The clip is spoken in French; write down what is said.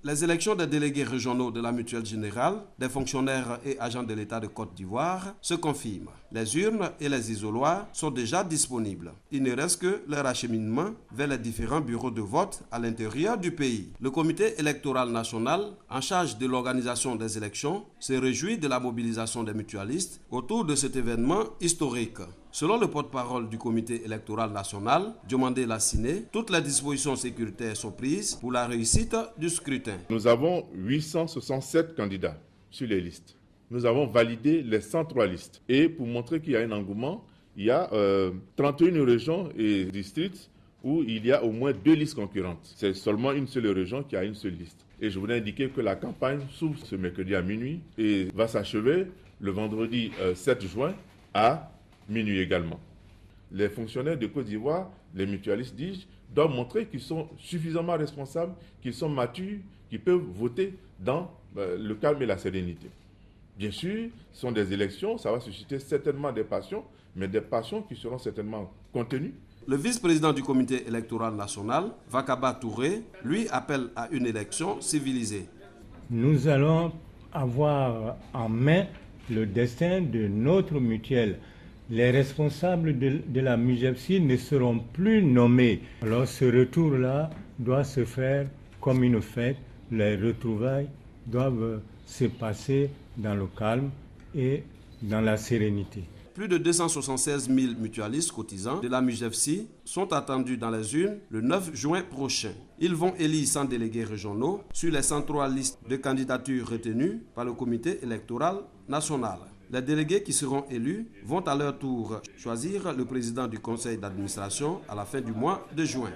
Les élections des délégués régionaux de la Mutuelle Générale, des fonctionnaires et agents de l'État de Côte d'Ivoire se confirment. Les urnes et les isoloirs sont déjà disponibles. Il ne reste que leur acheminement vers les différents bureaux de vote à l'intérieur du pays. Le comité électoral national, en charge de l'organisation des élections, se réjouit de la mobilisation des mutualistes autour de cet événement historique. Selon le porte-parole du comité électoral national, Diomandé Lassiné, toutes les dispositions sécuritaires sont prises pour la réussite du scrutin. Nous avons 867 candidats sur les listes. Nous avons validé les 103 listes. Et pour montrer qu'il y a un engouement, il y a 31 régions et districts où il y a au moins 2 listes concurrentes. C'est seulement une seule région qui a une seule liste. Et je voudrais indiquer que la campagne s'ouvre ce mercredi à minuit et va s'achever le vendredi 7 juin à minuit également. Les fonctionnaires de Côte d'Ivoire, les mutualistes, doivent montrer qu'ils sont suffisamment responsables, qu'ils sont matures, qu'ils peuvent voter dans le calme et la sérénité. Bien sûr, ce sont des élections, ça va susciter certainement des passions, mais des passions qui seront certainement contenues. Le vice-président du comité électoral national, Vakaba Touré, lui appelle à une élection civilisée. Nous allons avoir en main le destin de notre mutuelle. Les responsables de la MUGEPSI ne seront plus nommés. Alors ce retour-là doit se faire comme une fête. Les retrouvailles doivent se passer dans le calme et dans la sérénité. Plus de 276 000 mutualistes cotisants de la MUGEPSI sont attendus dans les urnes le 9 juin prochain. Ils vont élire 100 délégués régionaux sur les 103 listes de candidatures retenues par le comité électoral national. Les délégués qui seront élus vont à leur tour choisir le président du conseil d'administration à la fin du mois de juin.